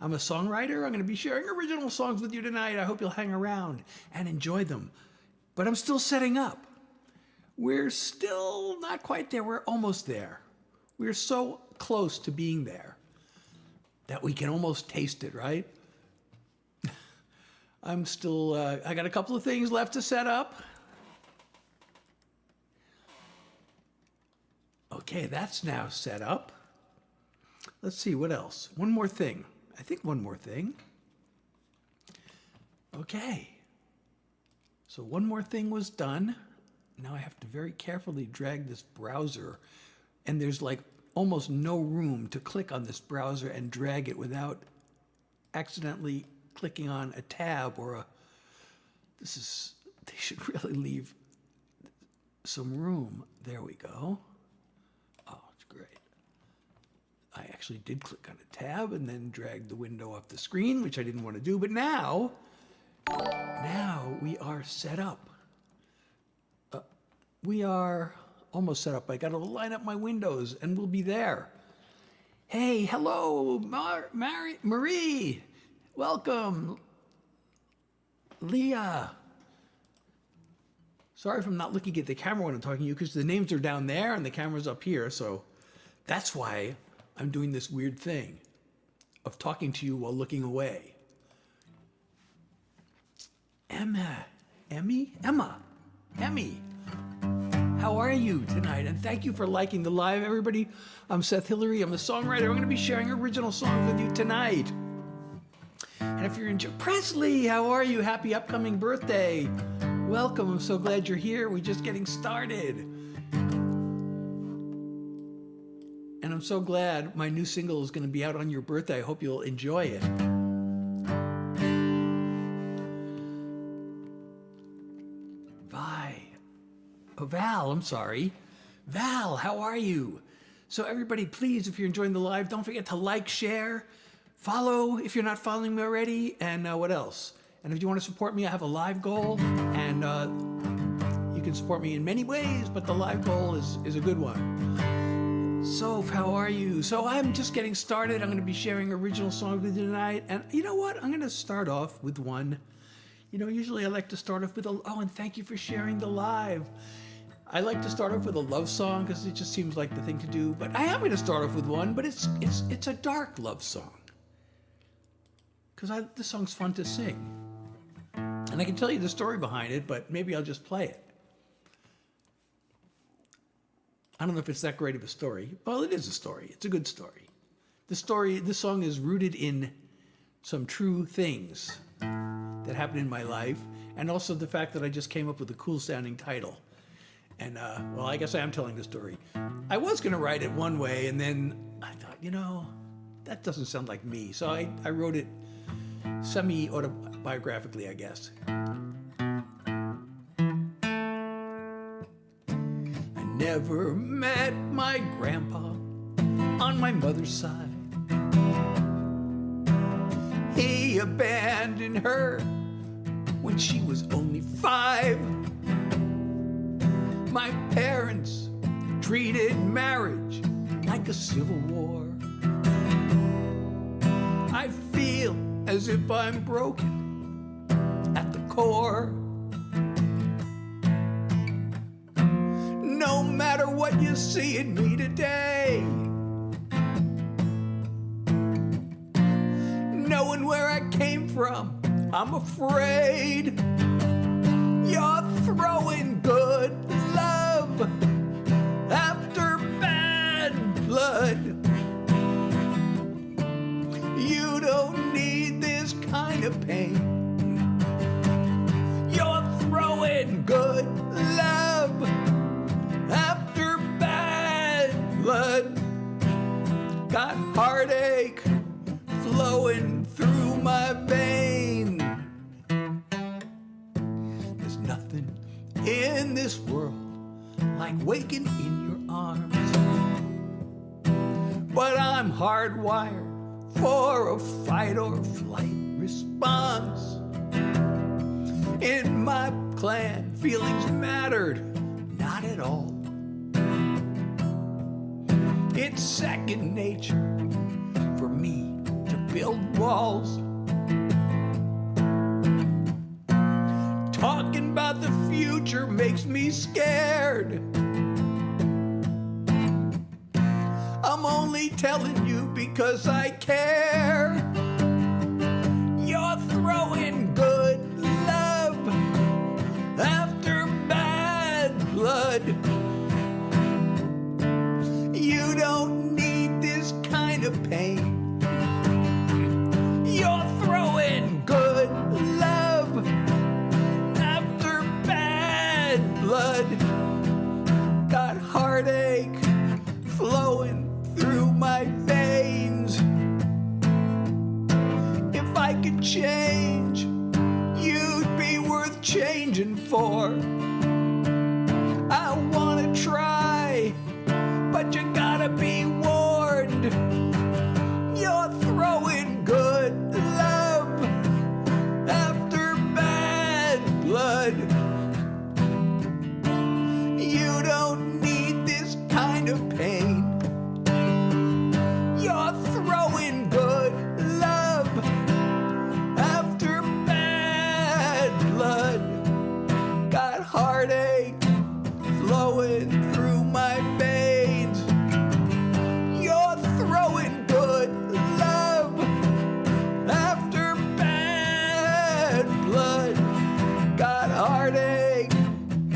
I'm a songwriter. I'm going to be sharing original songs with you tonight. I hope you'll hang around and enjoy them. But I'm still setting up. We're still not quite there. We're almost there. We're so close to being there that we can almost taste it, right? I'm still, I got a couple of things left to set up. Okay, that's now set up. Let's see, what else? One more thing. I think one more thing. Okay. So one more thing was done. Now I have to very carefully drag this browser, and there's like almost no room to click on this browser and drag it without accidentally clicking on a tab or a, they should really leave some room. There we go. Oh, it's great. I actually did click on a tab and then drag the window off the screen, which I didn't want to do, but now we are set up. We are almost set up. I got to line up my windows and we'll be there. Hey, hello, Marie. Welcome. Leah. Sorry if I'm not looking at the camera when I'm talking to you because the names are down there and the camera's up here. So that's why I'm doing this weird thing of talking to you while looking away. Emmy. How are you tonight? And thank you for liking the live, everybody. I'm Seth Hilary. I'm a songwriter. I'm going to be sharing original songs with you tonight. And if you're in Presley, how are you? Happy upcoming birthday. Welcome. I'm so glad you're here. We're just getting started. And I'm so glad my new single is going to be out on your birthday. I hope you'll enjoy it. Val, I'm sorry. Val, how are you? So everybody, please, if you're enjoying the live, don't forget to like, share, follow if you're not following me already, and what else? And if you want to support me, I have a live goal, and you can support me in many ways, but the live goal is a good one. Soph, how are you? So I'm just getting started. I'm going to be sharing original songs with you tonight, and you know what? I'm going to start off with one. You know, usually I like to start off with and thank you for sharing the live. I like to start off with a love song because it just seems like the thing to do, but I am going to start off with one, but it's a dark love song because this song's fun to sing. And I can tell you the story behind it, but maybe I'll just play it. I don't know if it's that great of a story. Well, it is a story. It's a good story. This song is rooted in some true things that happened in my life, and also the fact that I just came up with a cool sounding title. And, well, I guess I am telling the story. I was going to write it one way, and then I thought, you know, that doesn't sound like me. So I wrote it semi-autobiographically, I guess. I never met my grandpa on my mother's side. He abandoned her when she was only 5. My parents treated marriage like a civil war. I feel as if I'm broken at the core. No matter what you see in me today, knowing where I came from, I'm afraid you're throwing good love after bad blood. You don't need this kind of pain. You're throwing good love after bad blood. Got heartache flowing through my vein. There's nothing in this world like waking in your arms, but I'm hardwired for a fight or flight response. In my clan, feelings mattered not at all. It's second nature for me to build walls. Talking about the future makes me scared. I'm only telling you because I care. You're throwing good love after bad blood. You don't need this kind of pain. You're throwing good love after bad blood. Got heartache flowing through my veins. If I could change, you'd be worth changing for. I wanna try, but you gotta be warned. You're throwing good love after bad blood. You don't need this kind of pain. You're throwing good love after bad blood. Got heartache flowing through my veins. You're throwing good love after bad blood. Got heartache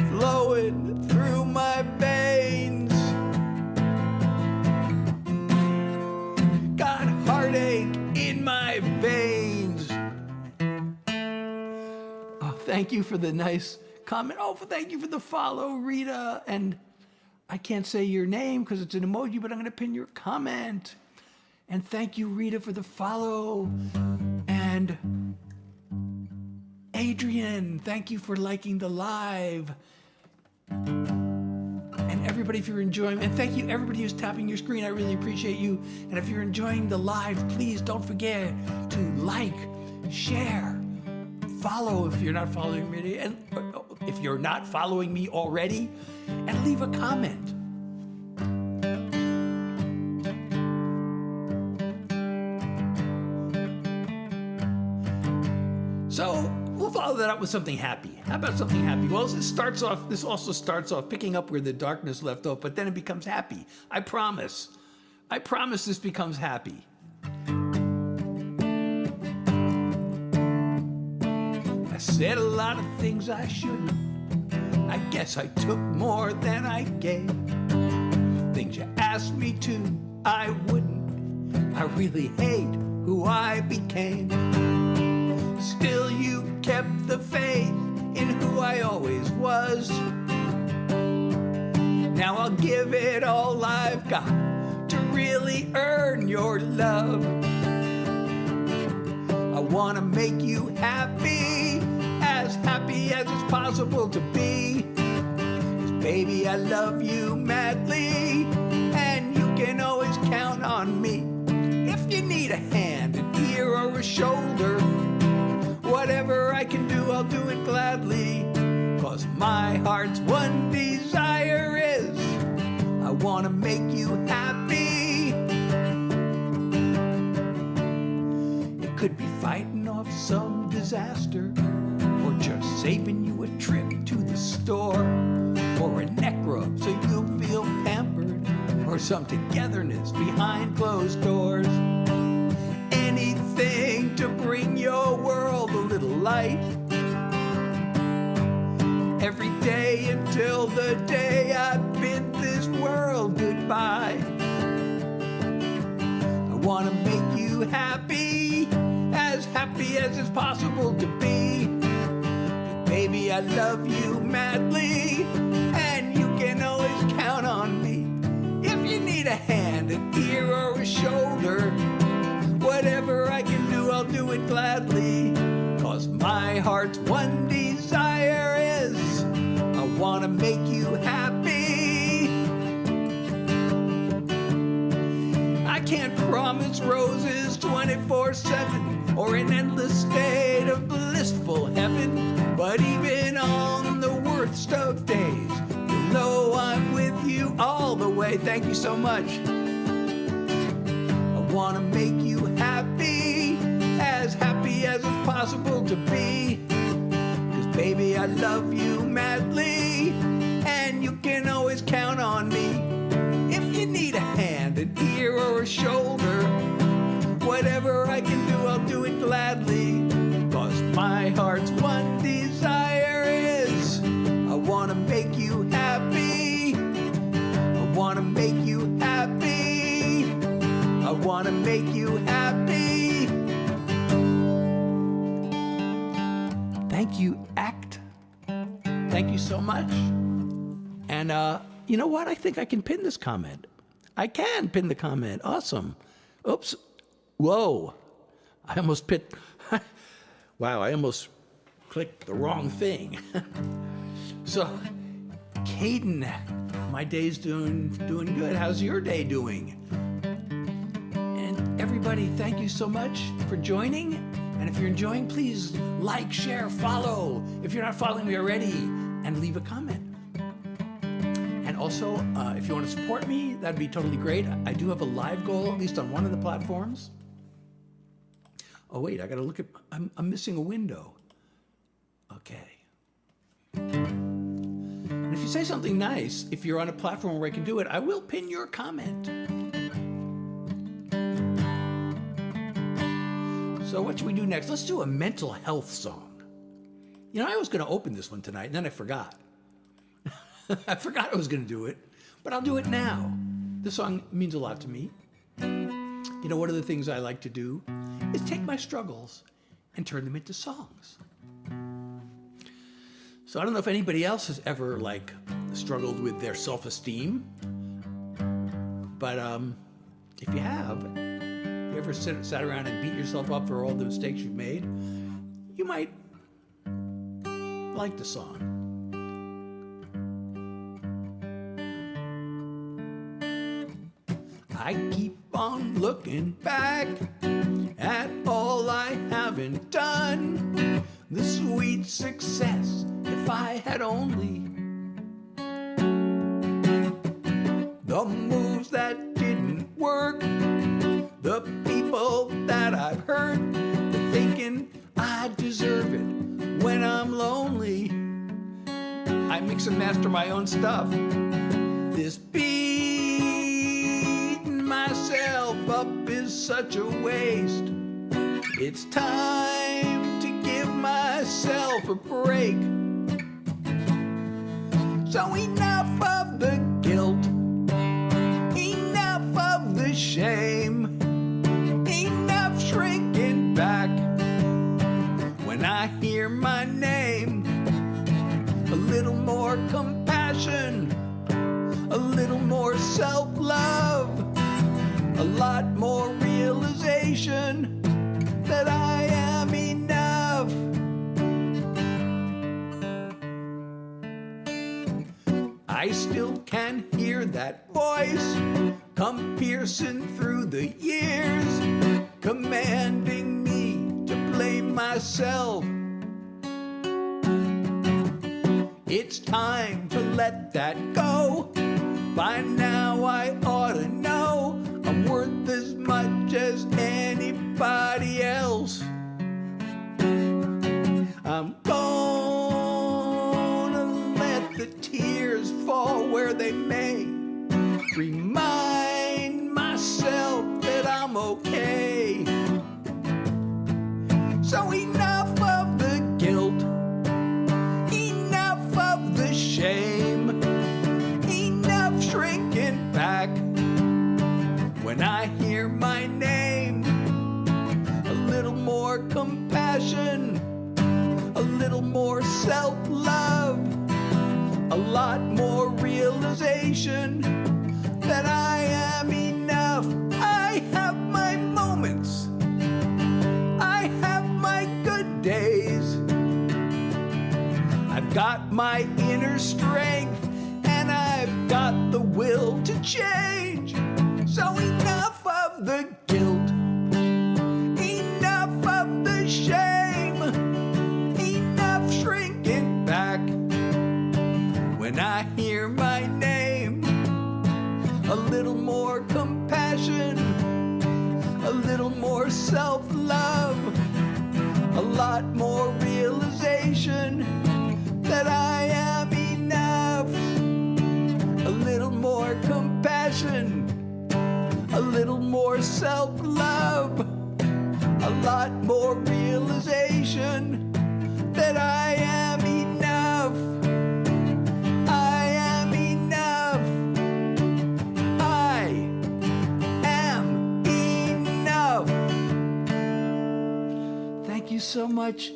flowing through my veins. Got heartache in my veins. Oh, thank you for the nice comment. Oh, thank you for the follow, Rita. And I can't say your name because it's an emoji, but I'm going to pin your comment. And thank you, Rita, for the follow. And Adrian, thank you for liking the live. And everybody, if you're enjoying, and thank you everybody who's tapping your screen, I really appreciate you. And if you're enjoying the live, please don't forget to like, share, follow if you're not following me, and if you're not following me already, and leave a comment. So we'll follow that up with something happy. How about something happy? Well, this also starts off picking up where the darkness left off, but then it becomes happy. I promise. I promise this becomes happy. I said a lot of things I shouldn't. I guess I took more than I gave. Things you asked me to, I wouldn't. I really hate who I became. Still, you kept the faith in who I always was. Now I'll give it all I've got to really earn your love. I wanna make you happy as it's possible to be. 'Cause baby, I love you madly, and you can always count on me. If you need a hand, an ear, or a shoulder, whatever I can do, I'll do it gladly. 'Cause my heart's one desire is, I wanna make you happy. It could be fighting off some disaster, or just saving you a trip to the store, or a neck rub so you'll feel pampered, or some togetherness behind closed doors. Anything to bring your world a little light. Every day until the day I bid this world goodbye. I wanna make you happy as it's possible to be. But baby, I love you madly, and you can always count on me. If you need a hand, an ear, or a shoulder, whatever I can do, I'll do it gladly. 'Cause my heart's one desire is, I wanna make you happy. I can't promise roses 24/7, or an endless state of blissful heaven. But even on the worst of days, you'll know I'm with you all the way. Thank you so much. I wanna make you happy ear or a shoulder. Whatever I can do, I'll do it gladly. 'Cause my heart's one desire is I wanna make you happy. I wanna make you happy. I wanna make you happy. Thank you, ACT. Thank you so much. And you know what? I think I can pin this comment. I can pin the comment. Awesome. Oops. Whoa. I almost wow, I almost clicked the wrong thing. So, Caden, my day's doing good. How's your day doing? And everybody, thank you so much for joining. And if you're enjoying, please like, share, follow. If you're not following me already, and leave a comment. And also, if you want to support me, that'd be totally great. I do have a live goal, at least on one of the platforms. Oh wait, I gotta look at, I'm missing a window. Okay. And if you say something nice, if you're on a platform where I can do it, I will pin your comment. So what should we do next? Let's do a mental health song. You know, I was gonna open this one tonight, and then I forgot. I forgot I was gonna do it, but I'll do it now. This song means a lot to me. You know, one of the things I like to do is take my struggles and turn them into songs. So I don't know if anybody else has ever struggled with their self-esteem, but if you have, if you ever sat around and beat yourself up for all the mistakes you've made, you might like the song. I keep on looking back at all I haven't done. The sweet success, if I had only. The moves that didn't work. The people that I've hurt. The thinking I deserve it when I'm lonely. I mix and master my own stuff. This beating myself up is such a waste. It's time to give myself a break. So enough of the guilt, enough of the shame, enough shrinking back when I hear my name. A little more compassion, a little more self-love, a lot more realization that I am enough. I still can hear that voice come piercing through the years, commanding me to blame myself. It's time to let that go. By now I ought to know I'm worth as much as anybody else. I'm gonna let the tears fall where they may. Remind myself that I'm okay. So enough of the guilt, enough of the shame, enough shrinking back when I hear my name. A little more compassion, a little more self-love, a lot more realization that I am enough. I have my moments, I have my good days. I've got my inner strength and I've got the will to change. So enough of the guilt, enough of the shame, enough shrinking back when I hear my name. A little more compassion, a little more self-love, a lot more realization that I am enough. A little more compassion, little more self-love, a lot more realization that I am enough. I am enough. I am enough. Thank you so much,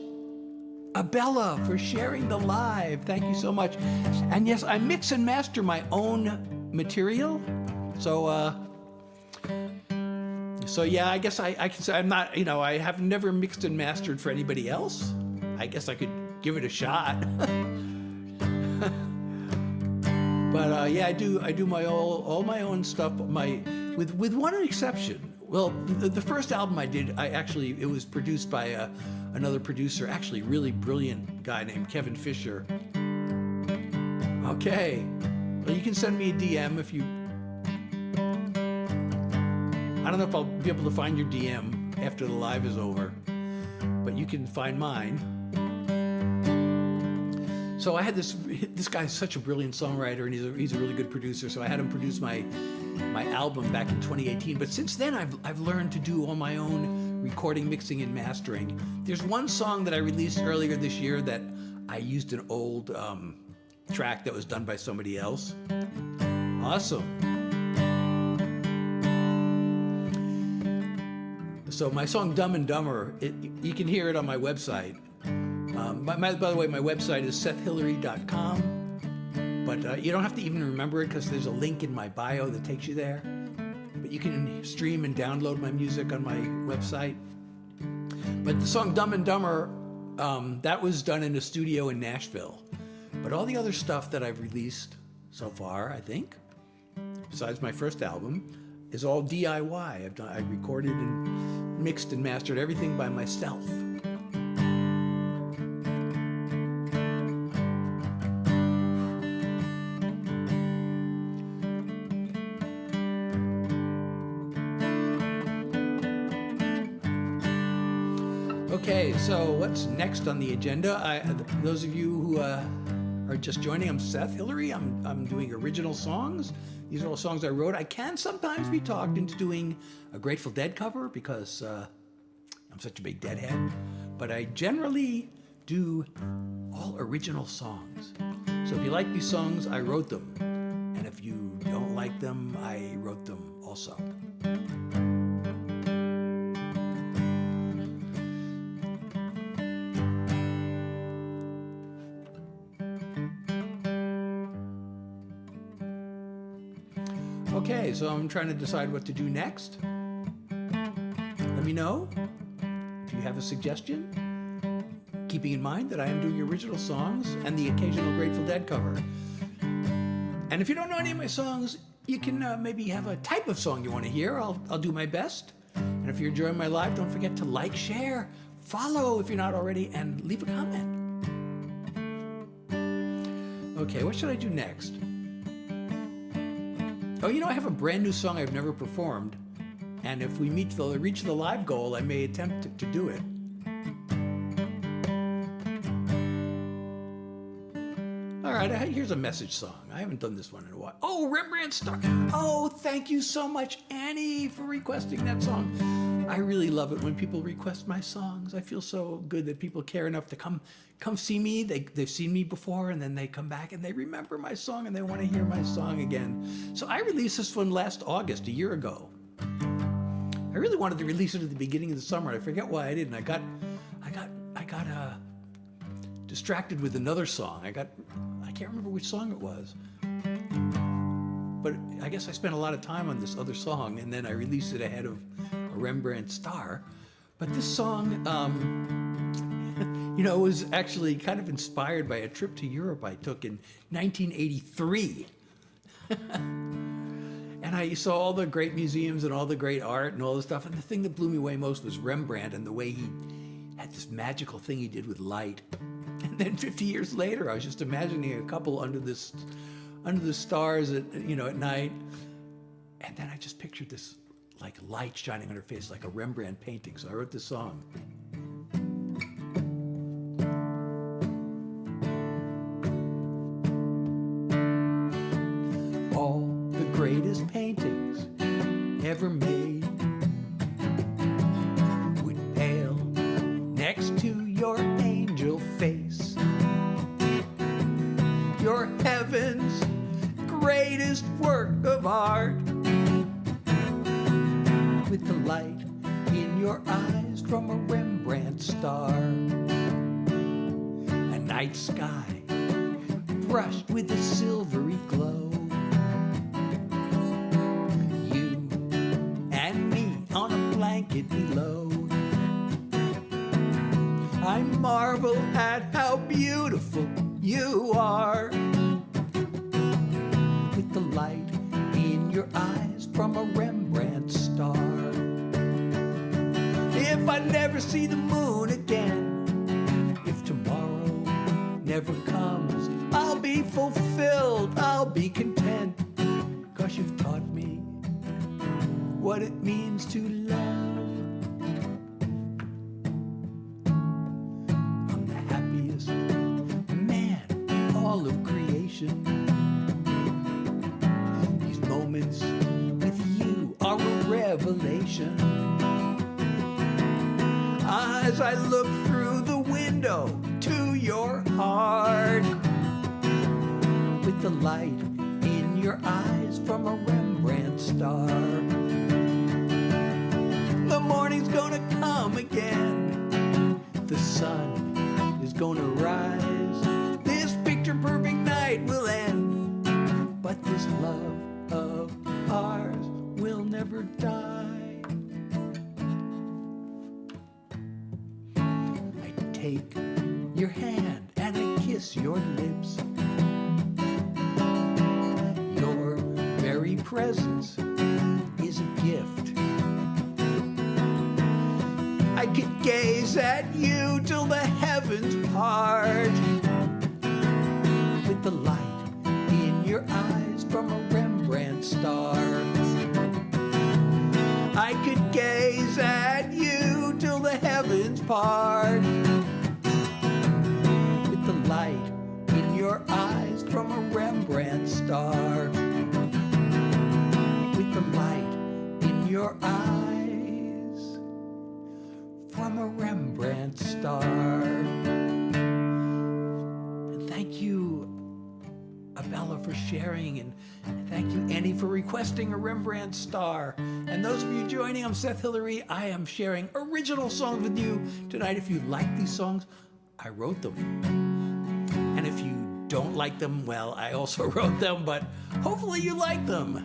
Abella, for sharing the live. Thank you so much. And yes, I mix and master my own material. So yeah, I guess I can say I'm not, I have never mixed and mastered for anybody else. I guess I could give it a shot. But yeah, I do all my own stuff. With one exception. Well, the first album I did, it was produced by another producer, actually really brilliant guy named Kevin Fisher. Okay, well, you can send me a DM if you. I don't know if I'll be able to find your DM after the live is over, but you can find mine. So I had this guy's such a brilliant songwriter, and he's a really good producer. So I had him produce my album back in 2018. But since then, I've learned to do all my own recording, mixing, and mastering. There's one song that I released earlier this year that I used an old track that was done by somebody else. Awesome. So my song Dumb and Dumber, you can hear it on my website. By the way, my website is sethhilary.com, but you don't have to even remember it because there's a link in my bio that takes you there. But you can stream and download my music on my website. But the song Dumb and Dumber, that was done in a studio in Nashville. But all the other stuff that I've released so far, I think, besides my first album, is all DIY. I recorded and mixed and mastered everything by myself. Okay, so what's next on the agenda? Those of you who are just joining, I'm Seth Hilary. I'm doing original songs. These are all songs I wrote. I can sometimes be talked into doing a Grateful Dead cover because I'm such a big Deadhead. But I generally do all original songs. So if you like these songs, I wrote them. And if you don't like them, I wrote them also. Okay, so I'm trying to decide what to do next. Let me know if you have a suggestion, keeping in mind that I am doing original songs and the occasional Grateful Dead cover. And if you don't know any of my songs, you can maybe have a type of song you want to hear. I'll do my best. And if you're enjoying my live, don't forget to like, share, follow if you're not already, and leave a comment. Okay, what should I do next? Oh, I have a brand new song I've never performed, and if we reach the live goal, I may attempt to do it. All right, here's a message song. I haven't done this one in a while. Oh, Rembrandt Star. Oh, thank you so much, Annie, for requesting that song. I really love it when people request my songs. I feel so good that people care enough to come see me. They've seen me before, and then they come back and they remember my song and they want to hear my song again. So I released this one last August, a year ago. I really wanted to release it at the beginning of the summer. I forget why I didn't. I got distracted with another song. I can't remember which song it was. But I guess I spent a lot of time on this other song, and then I released it ahead of a Rembrandt Star. But this song, was actually kind of inspired by a trip to Europe I took in 1983. And I saw all the great museums and all the great art and all the stuff. And the thing that blew me away most was Rembrandt and the way he had this magical thing he did with light. And then 50 years later, I was just imagining a couple under the stars at night. And then I just pictured this like light shining on her face like a Rembrandt painting. So I wrote this song. All the greatest paintings ever made from a Rembrandt star. A night sky brushed with a silvery glow. You and me on a blanket below. I marvel at how beautiful you are, with the light in your eyes from a Rembrandt star. If I never see the moon again, if tomorrow never comes, I'll be fulfilled, I'll be content, 'cause you've taught me what it means to love. I'm the happiest man in all of creation. These moments with you are a revelation. As I look through the window to your heart, with the light in your eyes from a Rembrandt star. The morning's gonna come again, the sun is gonna rise. This picture-perfect night will end, but this love of ours will never die. Take your hand and I kiss your lips. Your very presence is a gift. I could gaze at you till the heavens part, with the light in your eyes from a Rembrandt star. I could gaze at you till the heavens part, light in your eyes from a Rembrandt star. With the light in your eyes from a Rembrandt star. And thank you, Abella, for sharing, and thank you, Annie, for requesting a Rembrandt star. And those of you joining, I'm Seth Hilary. I am sharing original songs with you tonight. If you like these songs, I wrote them. And if you don't like them, well, I also wrote them, but hopefully you like them.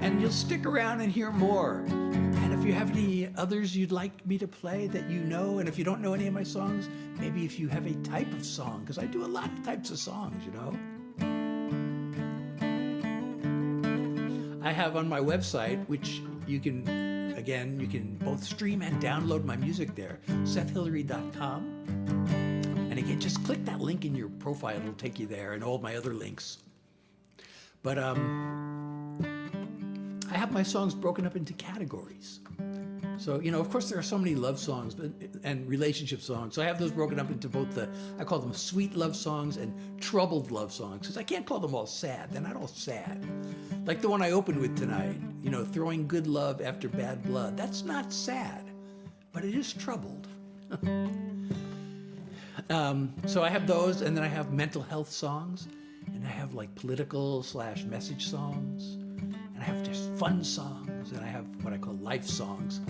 And you'll stick around and hear more. And if you have any others you'd like me to play that you know, and if you don't know any of my songs, maybe if you have a type of song, because I do a lot of types of songs, you know. I have on my website, which you can both stream and download my music there, sethhilary.com. And again, just click that link in your profile. It'll take you there and all my other links. But I have my songs broken up into categories. So, you know, of course, there are so many love songs and relationship songs. So I have those broken up into both I call them sweet love songs and troubled love songs, because I can't call them all sad. They're not all sad. Like the one I opened with tonight, you know, throwing good love after bad blood. That's not sad, but it is troubled. So I have those, and then I have mental health songs, and I have like political / message songs, and I have just fun songs, and I have what I call life songs.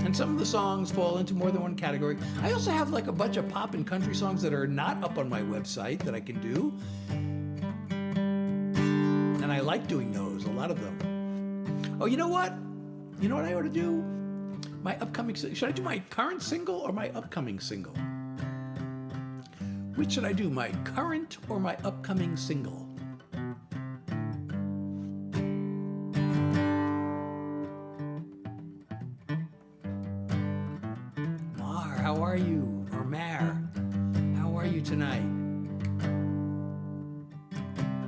And some of the songs fall into more than one category. I also have like a bunch of pop and country songs that are not up on my website that I can do. And I like doing those, a lot of them. Oh, you know what? You know what I ought to do? My upcoming, should I do my current single or my upcoming single? Which should I do, my current or my upcoming single? Mar, how are you? Or Mare, how are you tonight?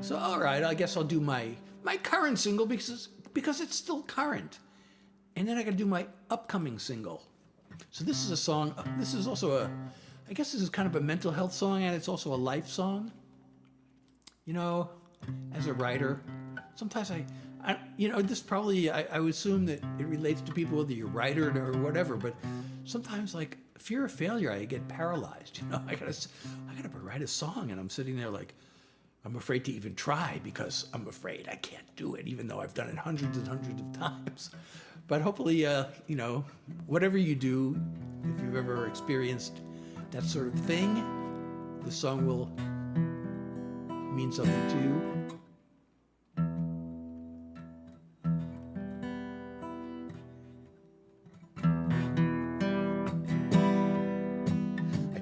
So, all right, I guess I'll do my current single because it's still current. And then I got to do my upcoming single. So this is a song, this is also I guess this is kind of a mental health song, and it's also a life song. You know, as a writer, sometimes I this probably, I would assume that it relates to people, whether you're a writer or whatever, but sometimes like fear of failure, I get paralyzed. You know, I gotta write a song, and I'm sitting there like, I'm afraid to even try because I'm afraid I can't do it, even though I've done it hundreds and hundreds of times. But hopefully, whatever you do, if you've ever experienced that sort of thing, the song will mean something to you.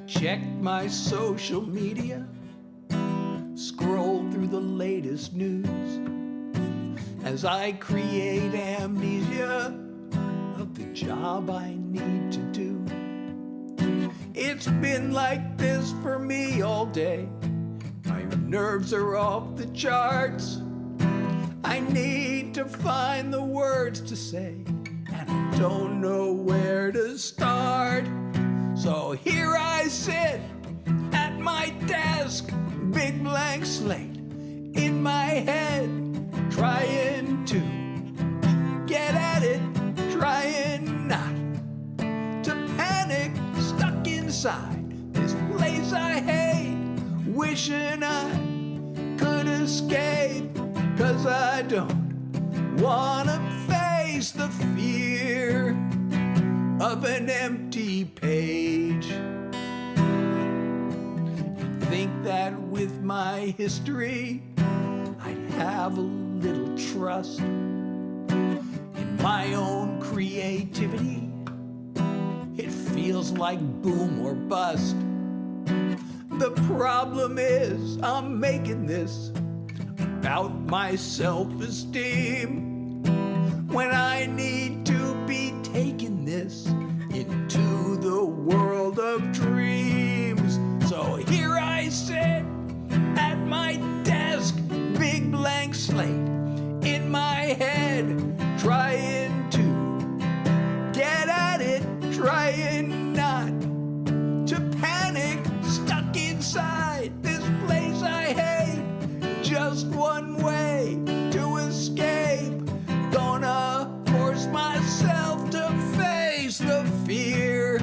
Checked my social media, scrolled through the latest news as I create amnesia of the job I need to do. It's been like this for me all day. My nerves are off the charts. I need to find the words to say, and I don't know where to start. So here I sit at my desk, big blank slate in my head, trying to get at it, trying not to panic, stuck inside this place I hate, wishing I could escape, 'cause I don't wanna face the fear of an empty page. You'd think that with my history, I'd have a little trust in my own creativity. It feels like boom or bust. The problem is I'm making this about my self-esteem, when I need to be taking this into the world of dreams. So here I sit at my desk, big blank slate in my head, trying to get at it, trying not to panic, stuck inside this place I hate. Just one way to escape, gonna force myself to face the fear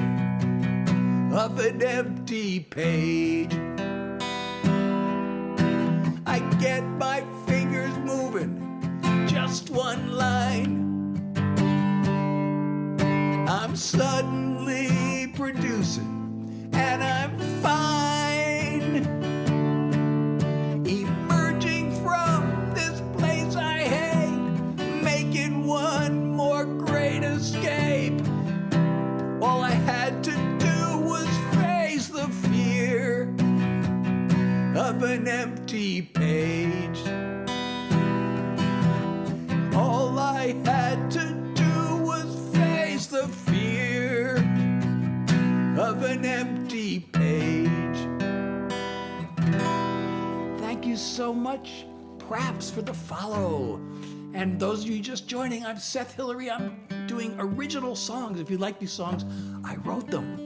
of an empty page. I get my fingers moving, just one line. I'm suddenly producing, and I'm fine. Emerging from this place I hate, making one more great escape. All I had to do was face the fear of an empty page. All I had to do was face the fear of an empty page. Thank you so much, Praps, for the follow. And those of you just joining, I'm Seth Hilary. I'm doing original songs. If you like these songs, I wrote them.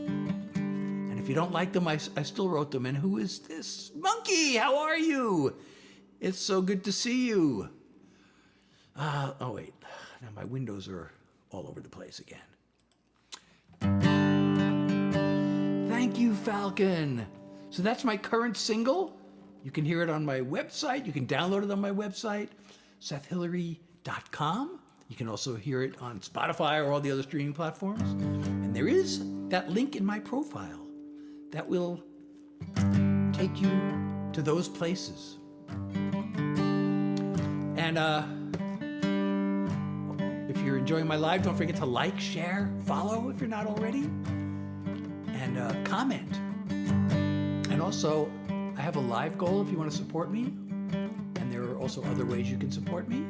And if you don't like them, I still wrote them. And who is this? Monkey, how are you? It's so good to see you. Oh, wait. Now my windows are all over the place again. Thank you, Falcon. So that's my current single. You can hear it on my website. You can download it on my website, SethHilary.com. You can also hear it on Spotify or all the other streaming platforms. And there is that link in my profile that will take you to those places. And if you're enjoying my live, don't forget to like, share, follow if you're not already, and comment. And also, I have a live goal if you want to support me. And there are also other ways you can support me.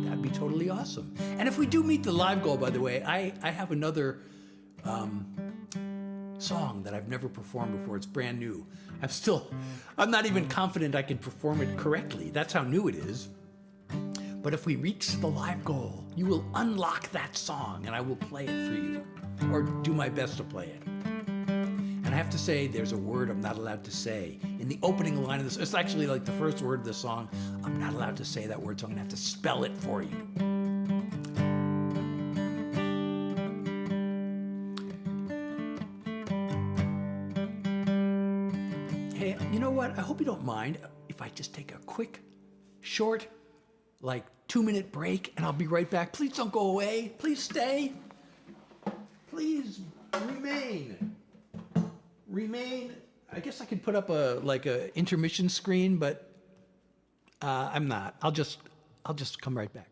That'd be totally awesome. And if we do meet the live goal, by the way, I have another song that I've never performed before. It's brand new. I'm not even confident I can perform it correctly. That's how new it is. But if we reach the live goal, you will unlock that song and I will play it for you, or do my best to play it. And I have to say, there's a word I'm not allowed to say. In the opening line of this, it's actually like the first word of the song. I'm not allowed to say that word, so I'm gonna have to spell it for you. Hey, you know what? I hope you don't mind if I just take a quick, short, like 2-minute break, and I'll be right back. Please don't go away. Please stay. Please remain. Remain. I guess I could put up a intermission screen, but I'm not. I'll just come right back.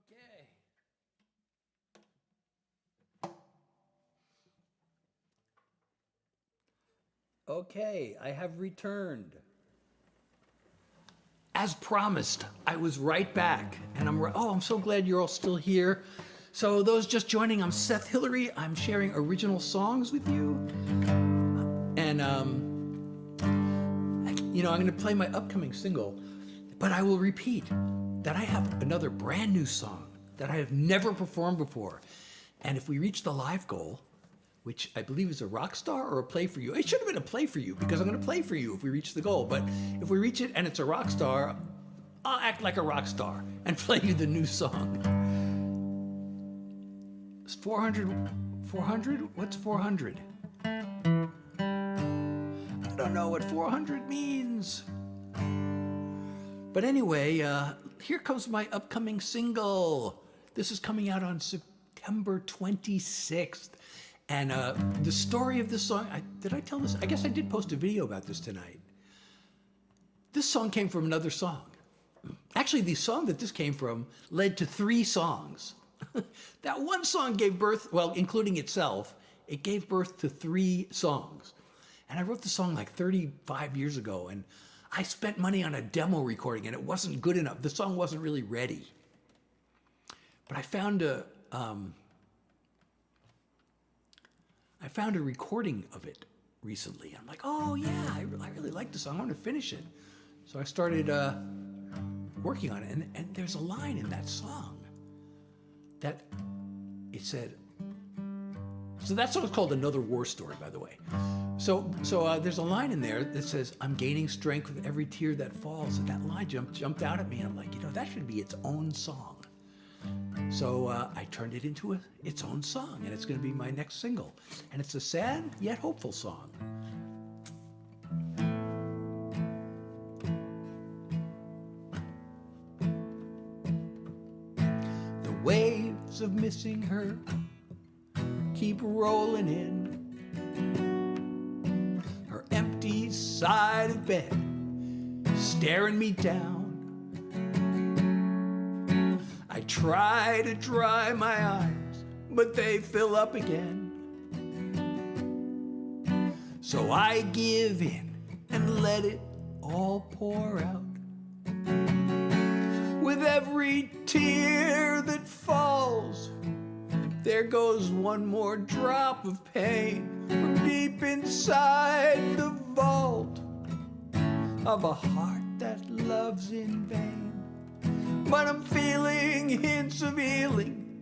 Okay. Okay, I have returned. As promised, I was right back, and I'm so glad you're all still here. So those just joining, I'm Seth Hilary. I'm sharing original songs with you, and I'm going to play my upcoming single, but I will repeat that I have another brand new song that I have never performed before, and if we reach the live goal, which I believe is a rock star or a play for you. It should have been a play for you because I'm going to play for you if we reach the goal. But if we reach it and it's a rock star, I'll act like a rock star and play you the new song. It's 400? What's 400? I don't know what 400 means. But anyway, here comes my upcoming single. This is coming out on September 26th. And the story of this song, did I tell this? I guess I did post a video about this tonight. This song came from another song. Actually, the song that this came from led to 3 songs. That one song gave birth, well, including itself, it gave birth to 3 songs. And I wrote the song like 35 years ago, and I spent money on a demo recording, and it wasn't good enough. The song wasn't really ready. But I found a recording of it recently. I'm like, oh yeah, I really like the song. I want to finish it. So I started working on it, and there's a line in that song that it said. So that song is called "Another War Story," by the way. So there's a line in there that says, "I'm gaining strength with every tear that falls," and that line jumped out at me, and I'm like, that should be its own song. So I turned it into its own song, and it's going to be my next single. And it's a sad yet hopeful song. The waves of missing her keep rolling in. Her empty side of bed staring me down. I try to dry my eyes, but they fill up again. So I give in and let it all pour out. With every tear that falls, there goes one more drop of pain from deep inside the vault of a heart that loves in vain. But I'm feeling hints of healing,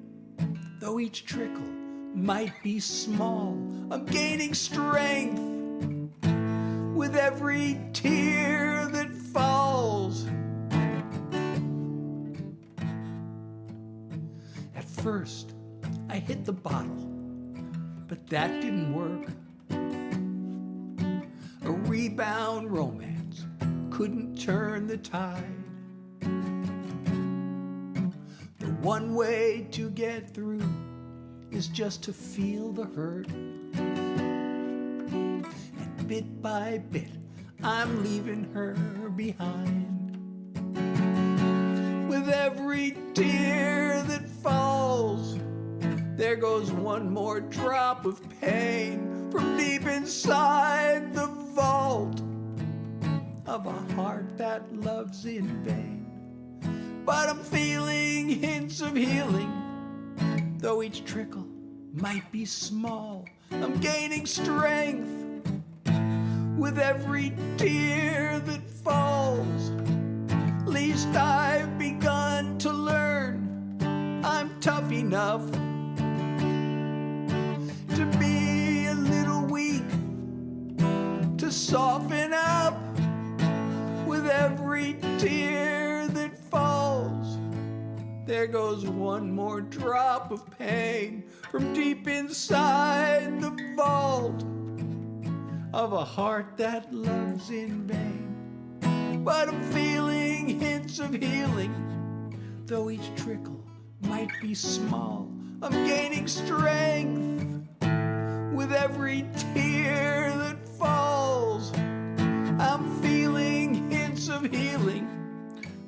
though each trickle might be small. I'm gaining strength with every tear that falls. At first, I hit the bottle, but that didn't work. A rebound romance couldn't turn the tide. The one way to get through is just to feel the hurt. And bit by bit, I'm leaving her behind. With every tear that falls, there goes one more drop of pain from deep inside the vault of a heart that loves in vain. But I'm feeling hints of healing, though each trickle might be small. I'm gaining strength with every tear that falls. Least I've begun to learn I'm tough enough to be a little weak, to soften up with every tear that falls. There goes one more drop of pain from deep inside the vault of a heart that loves in vain. But I'm feeling hints of healing, though each trickle might be small. I'm gaining strength with every tear that falls. I'm feeling hints of healing,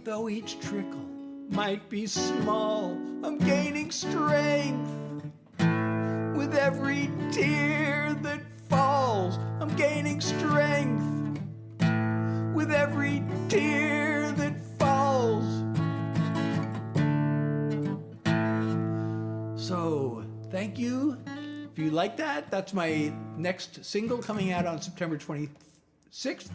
though each trickle might be small. I'm gaining strength with every tear that falls. I'm gaining strength with every tear that falls. So, thank you. If you like that, that's my next single coming out on September 26th.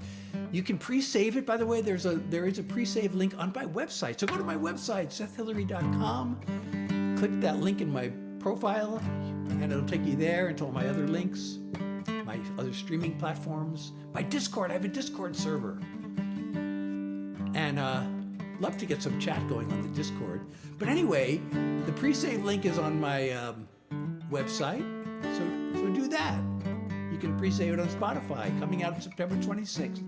You can pre-save it. By the way, there is a pre-save link on my website. So go to my website, sethhilary.com. Click that link in my profile, and it'll take you there into all my other links, my other streaming platforms, my Discord. I have a Discord server, and love to get some chat going on the Discord. But anyway, the pre-save link is on my website, so do that. You can pre-save it on Spotify, coming out September 26th.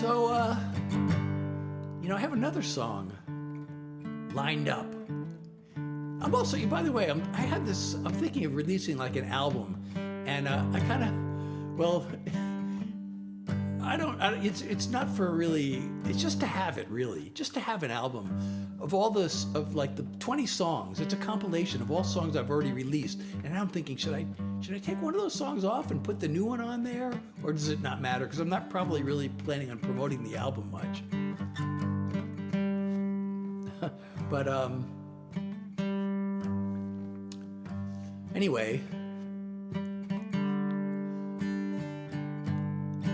So, I have another song lined up. I'm also, by the way, I'm thinking of releasing like an album, and it's not for really, it's just to have it, really, just to have an album of all this, of like the 20 songs. It's a compilation of all songs I've already released, and I'm thinking, should I take one of those songs off and put the new one on there, or does it not matter? Because I'm not probably really planning on promoting the album much. But anyway,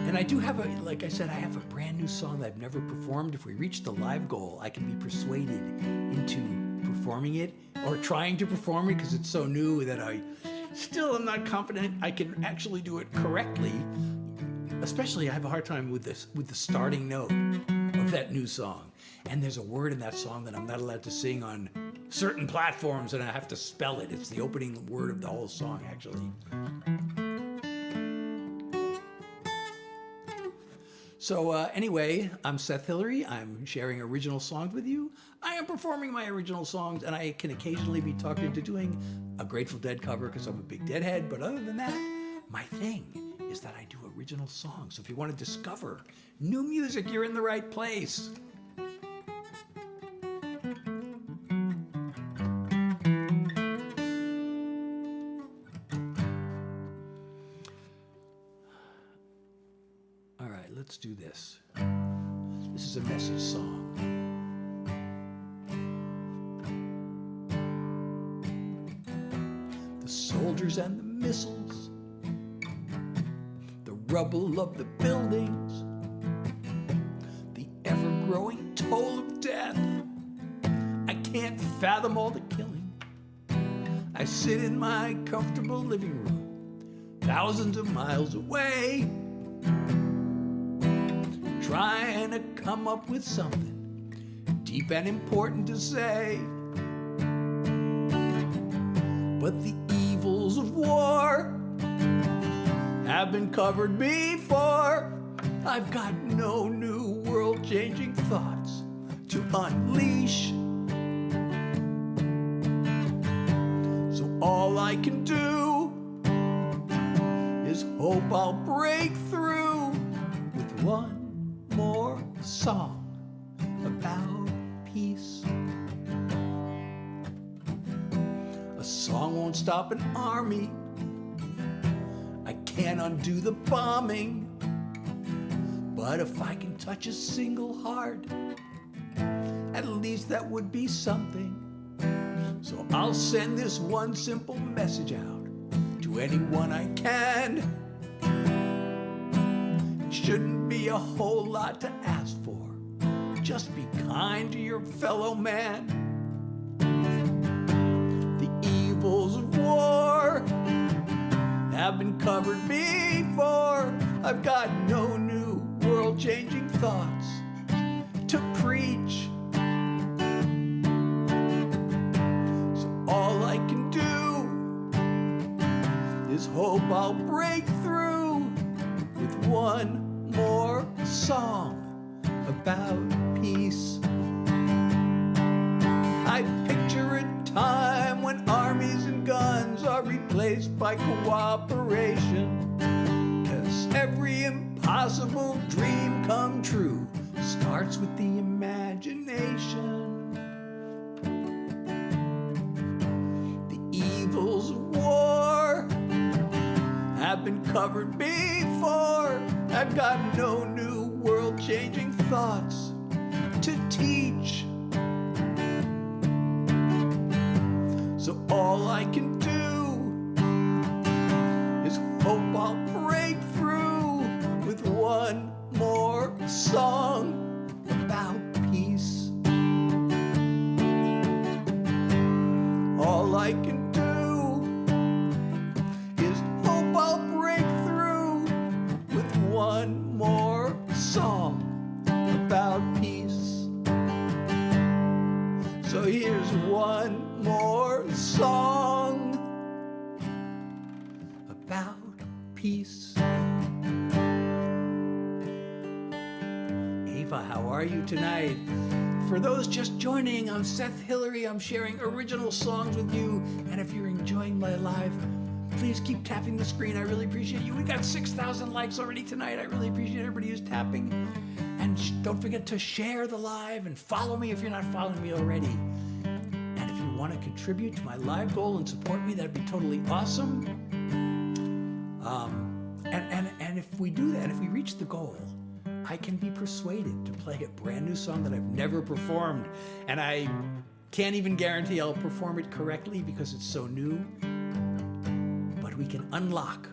and I do have like I said, I have a brand new song that I've never performed. If we reach the live goal, I can be persuaded into performing it, or trying to perform it, because it's so new that I still am not confident I can actually do it correctly. Especially, I have a hard time with the starting note of that new song. And there's a word in that song that I'm not allowed to sing on certain platforms, and I have to spell it. It's the opening word of the whole song, actually. So anyway, I'm Seth Hilary. I'm sharing original songs with you. I am performing my original songs, and I can occasionally be talked into doing a Grateful Dead cover because I'm a big Deadhead. But other than that, my thing is that I do original songs. So if you want to discover new music, you're in the right place. All right, let's do this. This is a message song. The soldiers and the missiles, the rubble of the buildings, the ever-growing toll of death. I can't fathom all the killing. I sit in my comfortable living room, thousands of miles away, trying to come up with something deep and important to say. But the evils of war have been covered before. I've got no new world-changing thoughts to unleash. So all I can do hope I'll break through with one more song about peace. A song won't stop an army. I can't undo the bombing. But if I can touch a single heart, at least that would be something. So I'll send this one simple message out to anyone I can. It shouldn't be a whole lot to ask for. Just be kind to your fellow man. The evils of war have been covered before. I've got no new world-changing thoughts to preach. So all I can do is hope I'll break through with one more song about peace. I picture a time when armies and guns are replaced by cooperation. 'Cause every impossible dream come true starts with the imagination. The evils of war have been covered before. I've got no new world-changing thoughts to teach. So all I can do is hope I'll break through with one more song about peace. All I can do is hope I'll break through with one more song about peace. So here's one more song about peace. Ava, how are you tonight? For those just joining, I'm Seth Hilary. I'm sharing original songs with you. And if you're enjoying my live, please keep tapping the screen. I really appreciate you. We got 6,000 likes already tonight. I really appreciate everybody who's tapping. And don't forget to share the live and follow me if you're not following me already. And if you want to contribute to my live goal and support me, that'd be totally awesome. And if we do that, if we reach the goal, I can be persuaded to play a brand new song that I've never performed. And I can't even guarantee I'll perform it correctly because it's so new. But we can unlock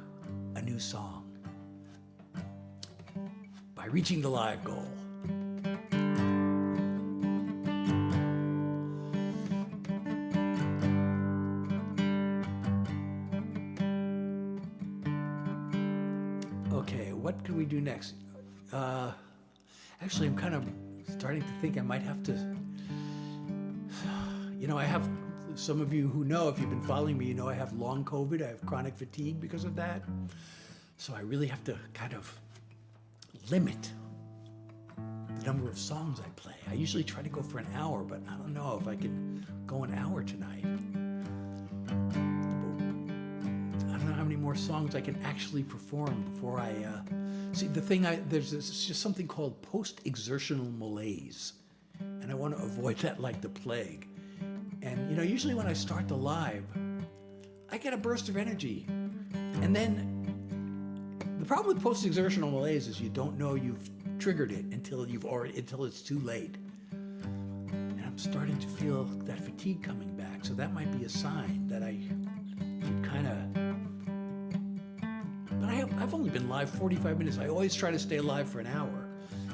a new song by reaching the live goal. Okay, what can we do next? Actually, I'm kind of starting to think I might have to, I have, some of you who know, if you've been following me, you know I have long COVID. I have chronic fatigue because of that. So I really have to kind of limit the number of songs I play. I usually try to go for an hour, but I don't know if I can go an hour tonight. I don't know how many more songs I can actually perform before I, see, the thing, there's just something called post-exertional malaise, and I want to avoid that like the plague. And, usually when I start the live, I get a burst of energy. And then the problem with post-exertional malaise is you don't know you've triggered it until it's too late. And I'm starting to feel that fatigue coming back, so that might be a sign that I kind of... But I've only been live 45 minutes. I always try to stay live for an hour.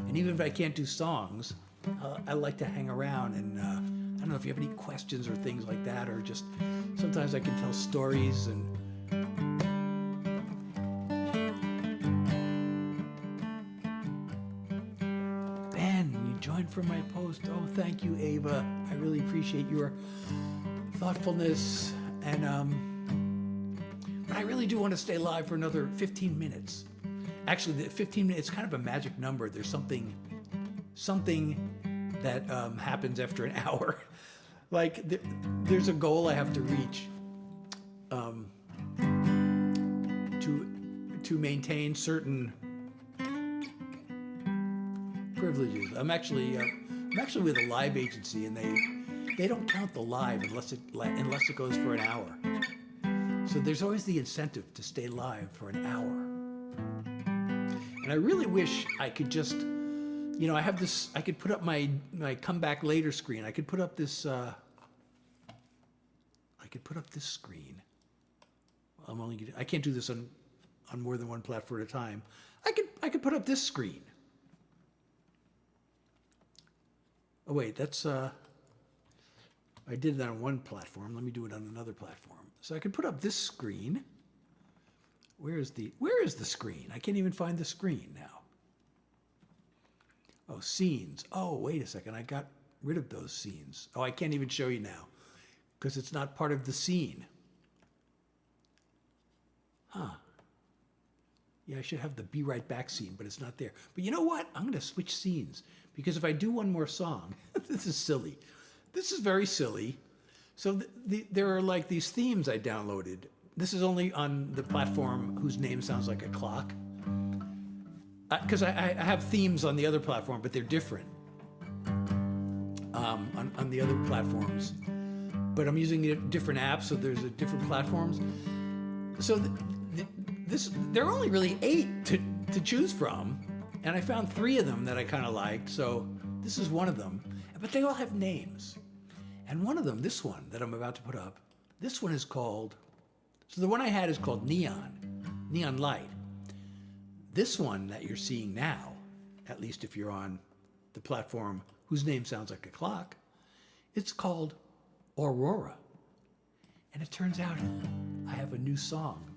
And even if I can't do songs, I like to hang around. And I don't know if you have any questions or things like that, or just sometimes I can tell stories. And Ben, you joined for my post. Oh, thank you, Ava. I really appreciate your thoughtfulness. And but I really do want to stay live for another 15 minutes. Actually, the 15 minutes is kind of a magic number. There's something that happens after an hour. Like there's a goal I have to reach to to maintain certain privileges. I'm actually with a live agency, and they don't count the live unless it goes for an hour. So there's always the incentive to stay live for an hour. And I really wish I could just, I have this. I could put up my come back later screen. I could put up this. I could put up this screen. I can't do this on more than one platform at a time. I could put up this screen. Oh wait, that's I did that on one platform. Let me do it on another platform. So I could put up this screen. Where is the screen? I can't even find the screen now. Oh, scenes. Oh, wait a second. I got rid of those scenes. Oh, I can't even show you now because it's not part of the scene. Huh. Yeah, I should have the Be Right Back scene, but it's not there. But you know what? I'm going to switch scenes because if I do one more song, this is silly. This is very silly. So there are like these themes I downloaded. This is only on the platform whose name sounds like a clock. Because I have themes on the other platform, but they're different on the other platforms. But I'm using different apps, so there's different platforms. So there are only really 8 to choose from, and I found 3 of them that I kind of liked. So this is one of them, but they all have names. And one of them, this one that I'm about to put up, this one is called. So the one I had is called Neon Light. This one that you're seeing now, at least if you're on the platform whose name sounds like a clock, it's called Aurora. And it turns out I have a new song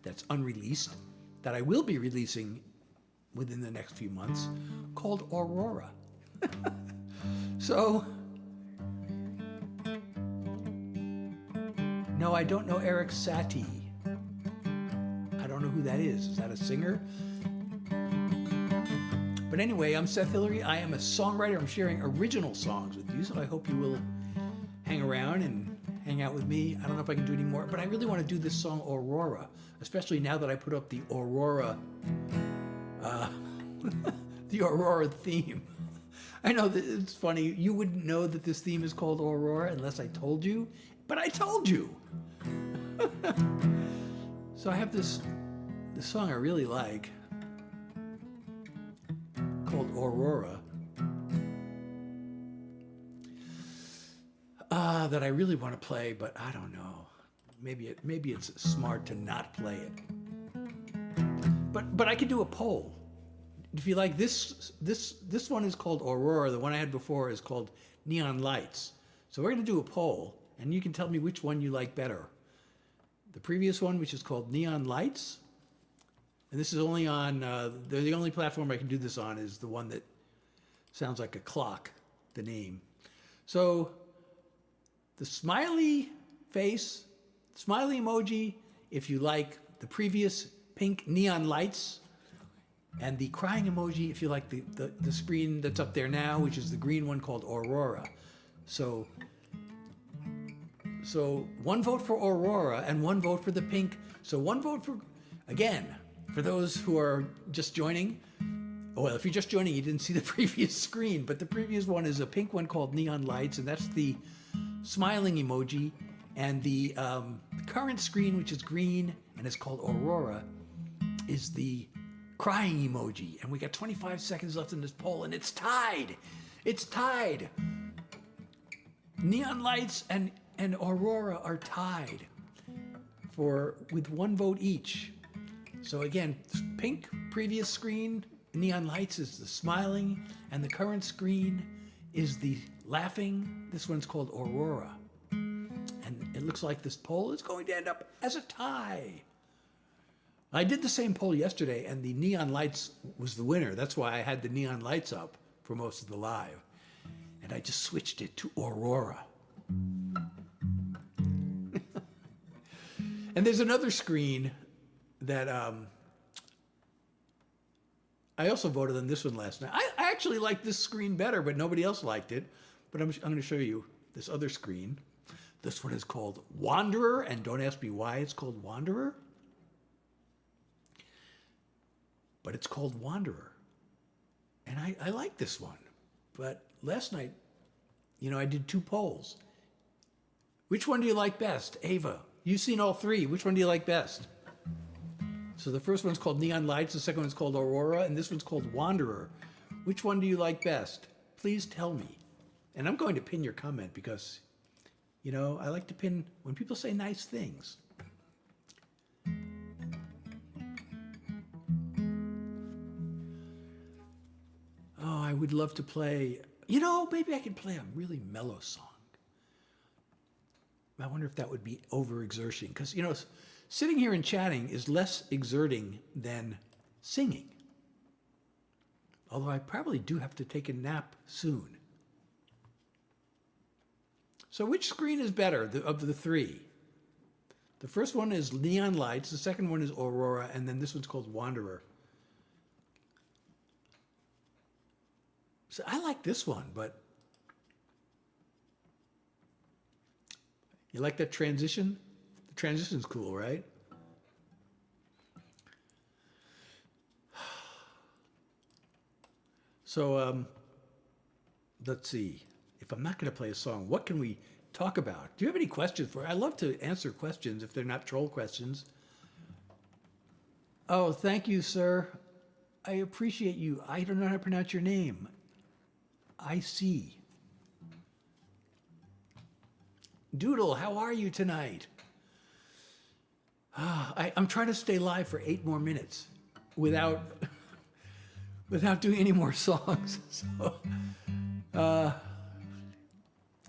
that's unreleased that I will be releasing within the next few months called Aurora. So, no, I don't know Eric Satie. I don't know who that is. Is that a singer? But anyway, I'm Seth Hilary. I am a songwriter. I'm sharing original songs with you, so I hope you will hang around and hang out with me. I don't know if I can do any more, but I really want to do this song Aurora, especially now that I put up the Aurora, the Aurora theme. I know that it's funny. You wouldn't know that this theme is called Aurora unless I told you, but I told you. So I have this song I really like called Aurora that I really want to play, but I don't know. Maybe it's smart to not play it. But I could do a poll. If you like this one is called Aurora. The one I had before is called Neon Lights. So we're going to do a poll, and you can tell me which one you like better. The previous one, which is called Neon Lights, and this is only on, the only platform I can do this on is the one that sounds like a clock, the name. So the smiley face, smiley emoji, if you like the previous pink Neon Lights, and the crying emoji if you like the screen that's up there now, which is the green one called Aurora. So one vote for Aurora and one vote for the pink. So one vote for, again, for those who are just joining. Well, if you're just joining, you didn't see the previous screen, but the previous one is a pink one called Neon Lights, and that's the smiling emoji. And the current screen, which is green and is called Aurora, is the crying emoji. And we got 25 seconds left in this poll, and it's tied. It's tied. Neon Lights and Aurora are tied with one vote each. So again, pink previous screen, Neon Lights is the smiling, and the current screen is the laughing. This one's called Aurora. And it looks like this poll is going to end up as a tie. I did the same poll yesterday, and the Neon Lights was the winner. That's why I had the Neon Lights up for most of the live. And I just switched it to Aurora. And there's another screen that I also voted on this one last night. I actually liked this screen better, but nobody else liked it. But I'm going to show you this other screen. This one is called Wanderer, and don't ask me why it's called Wanderer. but it's called Wanderer. And I like this one. But last night, I did 2 polls. Which one do you like best? Ava, you've seen all 3. Which one do you like best? So the first one's called Neon Lights, the second one's called Aurora, and this one's called Wanderer. Which one do you like best? Please tell me. And I'm going to pin your comment because, I like to pin when people say nice things. Oh, I would love to play, maybe I could play a really mellow song. I wonder if that would be overexertion. Because, sitting here and chatting is less exerting than singing. Although I probably do have to take a nap soon. So which screen is better of the 3? The first one is Neon Lights, the second one is Aurora, and then this one's called Wanderer. So I like this one, but you like that transition? The transition's cool, right? So let's see. If I'm not going to play a song, what can we talk about? Do you have any questions for? I love to answer questions if they're not troll questions. Oh, thank you, sir. I appreciate you. I don't know how to pronounce your name. I see. Doodle, how are you tonight? I'm trying to stay live for 8 more minutes without doing any more songs. So,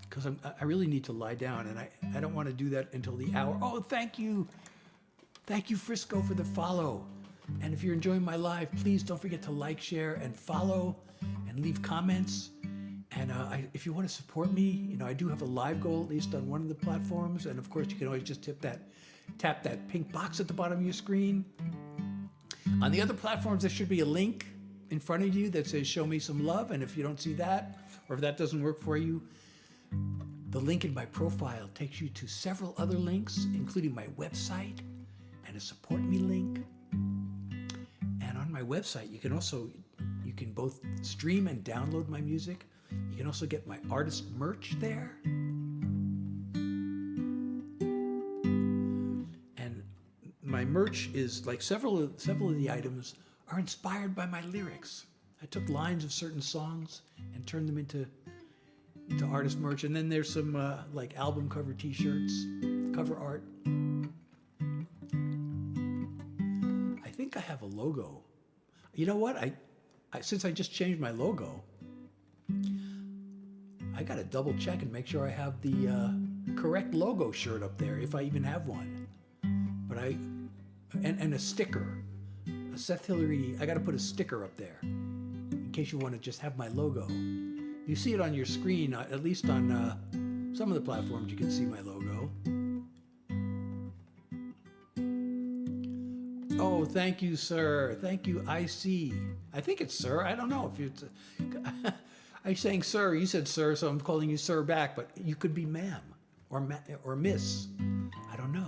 because I really need to lie down, and I don't want to do that until the hour. Oh, thank you. Thank you, Frisco, for the follow. And if you're enjoying my live, please don't forget to like, share, and follow, and leave comments. And if you want to support me, I do have a live goal, at least on one of the platforms. And of course, you can always just tap that pink box at the bottom of your screen. On the other platforms, there should be a link in front of you that says show me some love. And if you don't see that, or if that doesn't work for you, the link in my profile takes you to several other links, including my website and a support me link. And on my website, you can both stream and download my music. You can also get my artist merch there. And my merch is like several of the items are inspired by my lyrics. I took lines of certain songs and turned them into artist merch. And then there's some like album cover t-shirts, cover art. I think I have a logo. You know what? I since I just changed my logo, I got to double check and make sure I have the correct logo shirt up there, if I even have one. But and a sticker, a Seth Hilary. I got to put a sticker up there in case you want to just have my logo. You see it on your screen, at least on some of the platforms. You can see my logo. Oh, thank you, sir. Thank you. I see. I think it's sir. I don't know if it's. I'm saying sir. You said sir, so I'm calling you sir back. But you could be ma'am or miss. I don't know.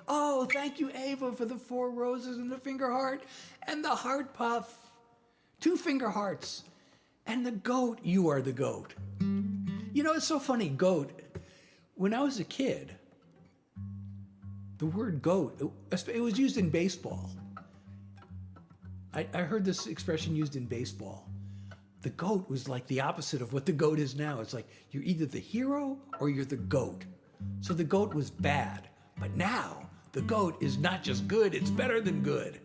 Oh, thank you, Ava, for the 4 roses and the finger heart and the heart puff. 2 finger hearts. And the goat, you are the goat. It's so funny, goat. When I was a kid, the word goat, it was used in baseball. I heard this expression used in baseball. The goat was like the opposite of what the goat is now. It's like you're either the hero or you're the goat. So the goat was bad. But now, the goat is not just good, it's better than good.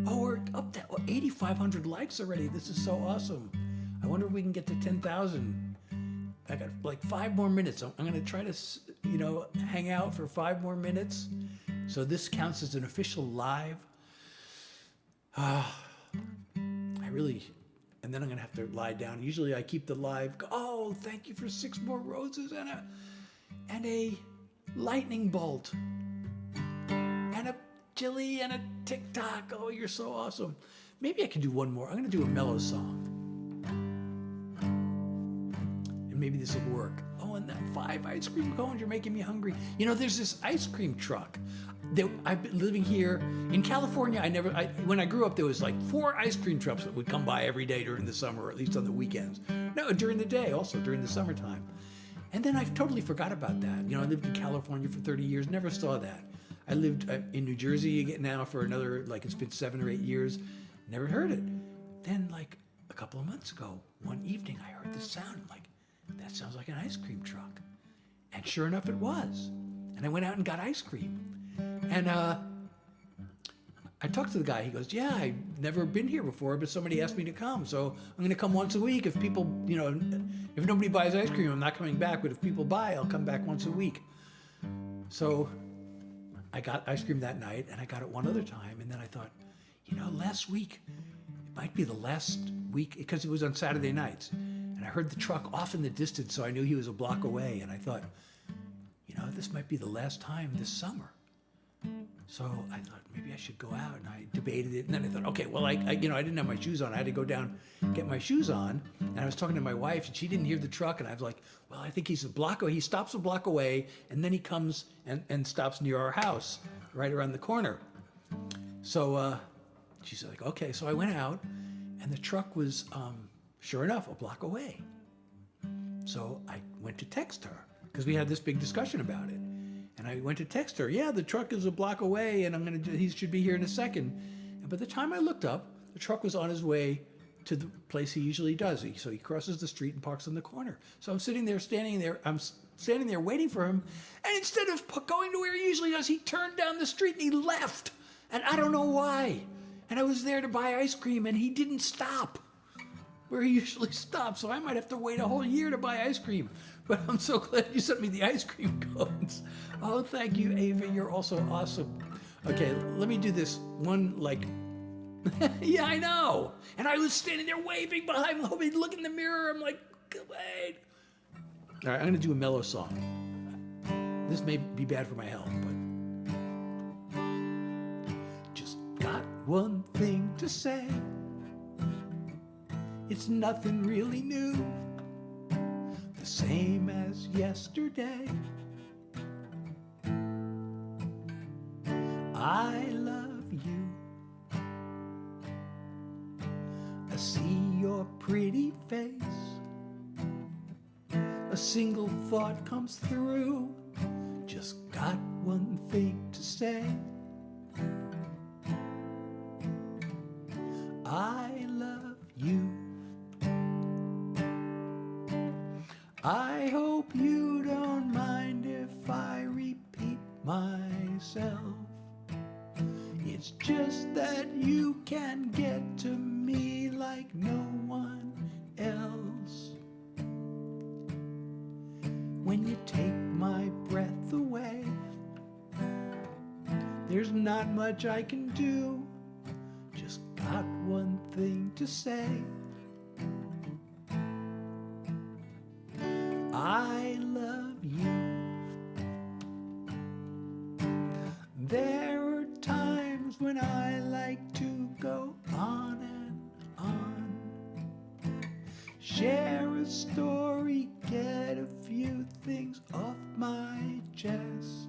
Oh, we're up to 8,500 likes already. This is so awesome. I wonder if we can get to 10,000. I got like 5 more minutes. I'm going to try to, hang out for 5 more minutes. So this counts as an official live. And then I'm going to have to lie down. Usually I keep the live. Oh, thank you for 6 more roses and a lightning bolt. And Jilly, and a TikTok. Oh, you're so awesome. Maybe I can do one more. I'm going to do a mellow song. And maybe this will work. Oh, and that 5 ice cream cones, you're making me hungry. You know, there's this ice cream truck. I've been living here in California. When I grew up, there was like 4 ice cream trucks that would come by every day during the summer, or at least on the weekends. No, during the day, also during the summertime. And then I totally forgot about that. You know, I lived in California for 30 years, never saw that. I lived in New Jersey now for another, like it's been 7 or 8 years, never heard it. Then like a couple of months ago, one evening I heard this sound. I'm like, that sounds like an ice cream truck. And sure enough, it was. And I went out and got ice cream. And I talked to the guy. He goes, yeah, I've never been here before, but somebody asked me to come. So I'm going to come once a week. If people, you know, if nobody buys ice cream, I'm not coming back. But if people buy, I'll come back once a week. So I got ice cream that night, and I got it one other time. And then I thought, you know, last week, it might be the last week, because it was on Saturday nights. And I heard the truck off in the distance, so I knew he was a block away. And I thought, you know, this might be the last time this summer. So I thought maybe I should go out, and I debated it. And then I thought, okay, well, I didn't have my shoes on. I had to go down, get my shoes on. And I was talking to my wife, and she didn't hear the truck. And I was like, well, I think he's a block away. He stops a block away, and then he comes and stops near our house, right around the corner. So she's like, okay. So I went out, and the truck was, sure enough, a block away. So I went to text her, because we had this big discussion about it. And I went to text her, yeah, the truck is a block away, and he should be here in a second. And by the time I looked up, the truck was on his way to the place he usually does. So he crosses the street and parks on the corner. So I'm standing there waiting for him. And instead of going to where he usually does, he turned down the street and he left. And I don't know why. And I was there to buy ice cream, and he didn't stop where he usually stops. So I might have to wait a whole year to buy ice cream. But I'm so glad you sent me the ice cream cones. Oh, thank you, Ava. You're also awesome. Okay, let me do this one, like, yeah, I know. And I was standing there waving behind him, hoping to look in the mirror. I'm like, wait. All right, I'm going to do a mellow song. This may be bad for my health, but just got one thing to say. It's nothing really new. The same as yesterday. I love you. I see your pretty face. A single thought comes through. Just got one thing to say. I love you. I hope you don't mind if I repeat myself. It's just that you can get to me like no one else. When you take my breath away, there's not much I can do. Just got one thing to say. I love you. There are times when I like to go on and on. Share a story, get a few things off my chest.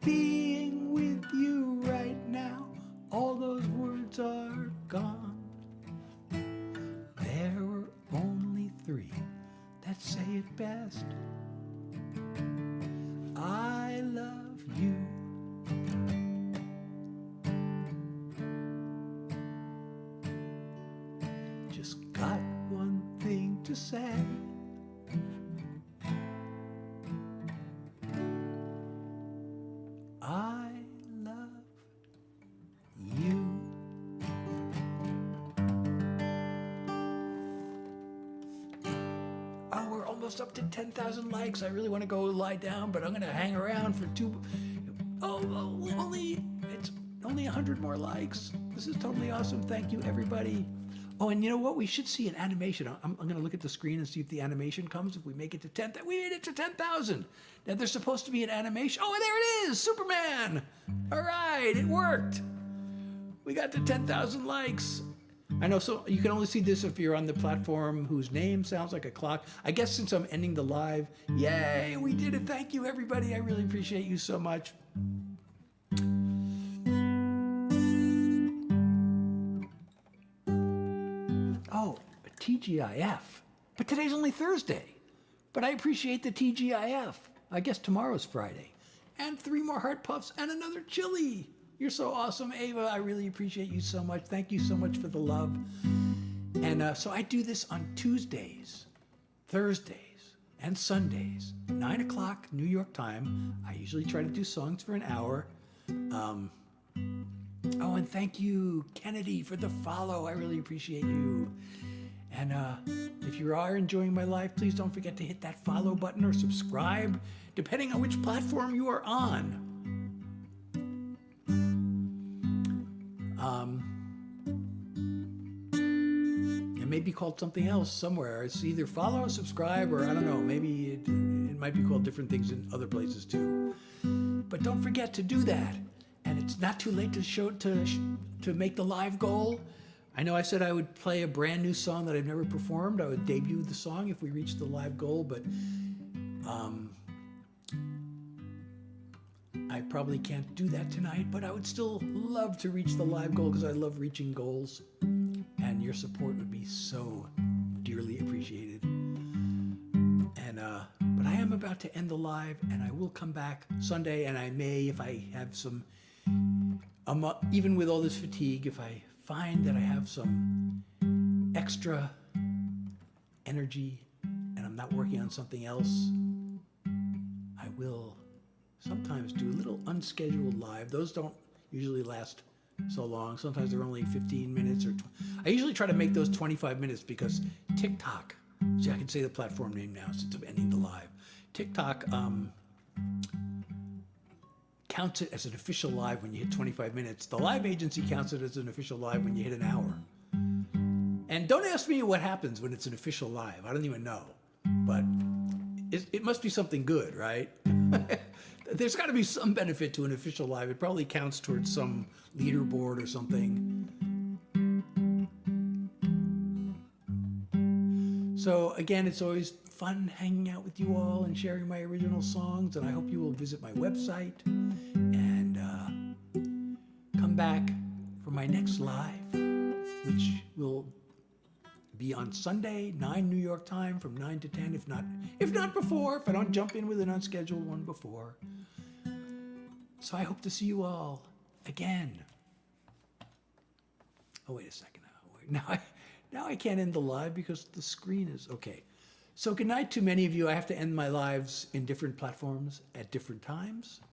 Being with you right now, all those words are gone. There are only 3 that say it best. I love you. Just got one thing to say. I love you. Oh, we're almost up to 10,000 likes. I really want to go lie down, but I'm going to hang around for it's only 100 more likes. This is totally awesome. Thank you, everybody. Oh, and you know what? We should see an animation. I'm going to look at the screen and see if the animation comes. If we make it to 10, we made it to 10,000. Now there's supposed to be an animation. Oh, there it is, Superman. All right, it worked. We got to 10,000 likes. I know, so you can only see this if you're on the platform whose name sounds like a clock. I guess since I'm ending the live, yay, we did it. Thank you, everybody. I really appreciate you so much. Oh, TGIF. But today's only Thursday. But I appreciate the TGIF. I guess tomorrow's Friday. And 3 more heart puffs and another chili. You're so awesome, Ava. I really appreciate you so much. Thank you so much for the love. And so I do this on Tuesdays, Thursdays, and Sundays, 9 o'clock New York time. I usually try to do songs for an hour. Oh, and thank you, Kennedy, for the follow. I really appreciate you. And if you are enjoying my live, please don't forget to hit that follow button or subscribe, depending on which platform you are on. It may be called something else somewhere. It's either follow or subscribe, or I don't know, maybe it might be called different things in other places too. But don't forget to do that. And it's not too late to make the live goal. I know I said I would play a brand new song that I've never performed. I would debut the song if we reached the live goal, but I probably can't do that tonight, but I would still love to reach the live goal because I love reaching goals, and your support would be so dearly appreciated. And but I am about to end the live, and I will come back Sunday, and I may, if I have some, even with all this fatigue, if I find that I have some extra energy and I'm not working on something else, I will sometimes do a little unscheduled live. Those don't usually last so long. Sometimes they're only 15 minutes or I usually try to make those 25 minutes because TikTok, see, I can say the platform name now since I'm ending the live. TikTok counts it as an official live when you hit 25 minutes. The live agency counts it as an official live when you hit an hour. And don't ask me what happens when it's an official live. I don't even know. But it must be something good, right? There's got to be some benefit to an official live. It probably counts towards some leaderboard or something. So again, it's always fun hanging out with you all and sharing my original songs, and I hope you will visit my website and come back for my next live, which will be on Sunday, 9 New York time, from 9 to 10, if not before, if I don't jump in with an unscheduled one before. So I hope to see you all again. Oh, wait a second. Now I can't end the live because the screen is okay. So good night to many of you. I have to end my lives in different platforms at different times.